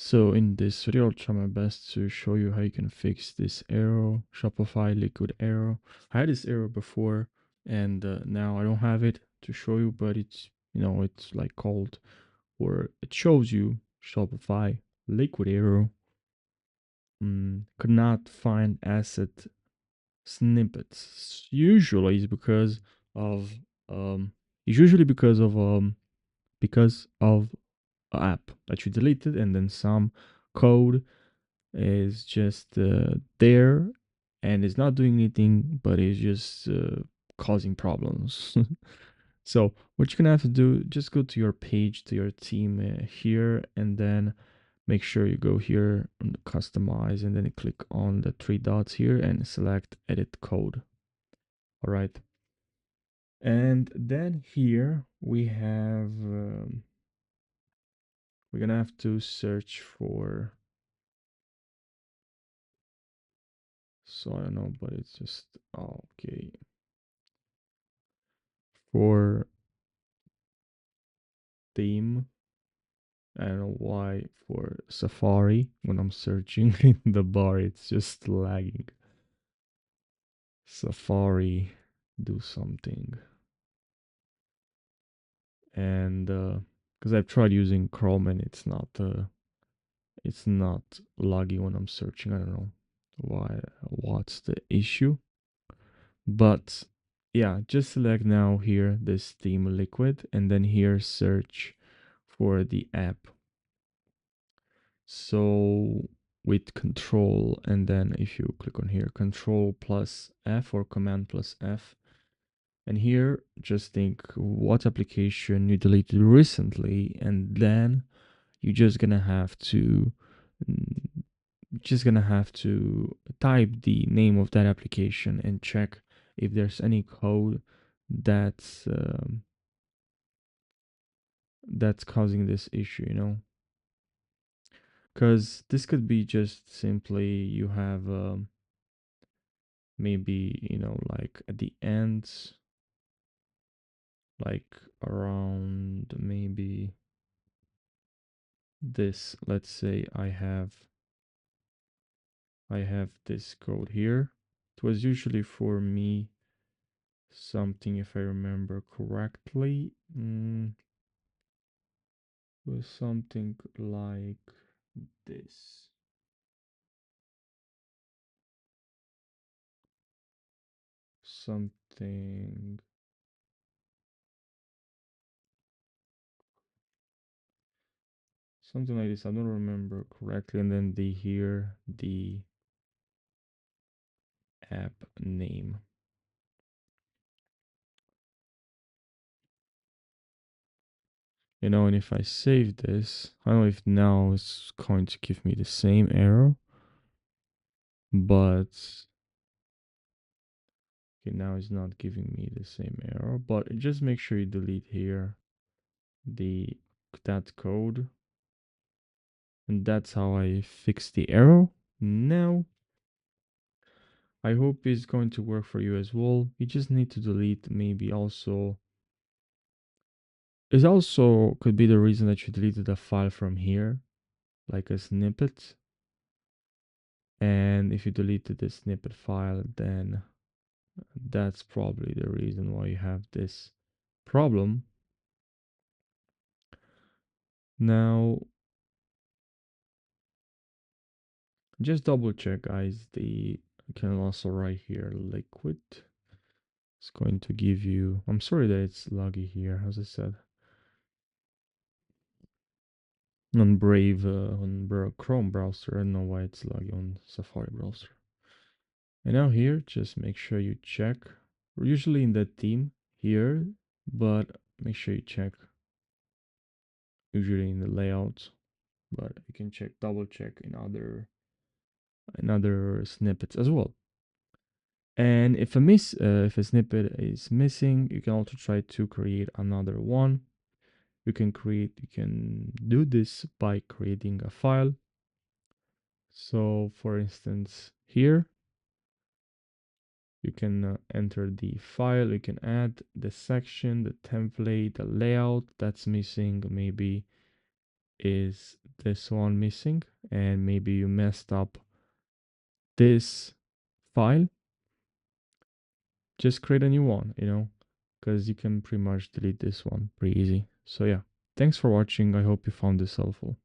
So in this video, I'll try my best to show you how you can fix this error, Shopify Liquid error. I had this error before, and now I don't have it to show you, but it's like called, or it shows you Shopify Liquid error. Could not find asset snippets. Usually it's because of it's usually because of an app that you deleted, and then some code is just there and it's not doing anything, but it's just causing problems. So what you're gonna have to do, just go to your page, to your theme here, and then make sure you go here on the customize, and then you click on the three dots here and select edit code. All right. And then here we have, we're gonna have to search for, so I don't know, but it's just, okay. For theme, I don't know why, for Safari, when I'm searching in the bar, it's just lagging. Safari, do something. And because I've tried using Chrome and it's not laggy when I'm searching. I don't know what's the issue. But yeah, just select now here this theme Liquid, and then here search for the app. So with control, and then if you click on here, control plus F or command plus F, and here just think what application you deleted recently, and then you're just gonna have to type the name of that application and check if there's any code that's causing this issue, because this could be just simply you have maybe like at the end, like around maybe this, let's say I have this code here. It was usually for me something, if I remember correctly, was something like this. Something something like this. I don't remember correctly. And then the app name. And if I save this, I don't know if now it's going to give me the same error, but okay, now it's not giving me the same error. But just make sure you delete here the that code, and that's how I fix the error. Now I hope it's going to work for you as well. You just need to delete, maybe also, it also could be the reason that you deleted a file from here, like a snippet. And if you deleted the snippet file, then that's probably the reason why you have this problem. Now, just double check, guys. You can also write here liquid. It's going to give you, I'm sorry that it's laggy here, as I said. On Brave, on Chrome browser, I don't know why it's laggy on Safari browser. And now here, just make sure you check. We're usually in the theme here, but make sure you check usually in the layout, but you can check, double check in other snippets as well. And if a snippet is missing, you can also try to create another one. You can do this by creating a file. So for instance, here you can enter the file, you can add the section, the template, the layout that's missing. Maybe is this one missing, and maybe you messed up this file, just create a new one, because you can pretty much delete this one pretty easy. So yeah, thanks for watching. I hope you found this helpful.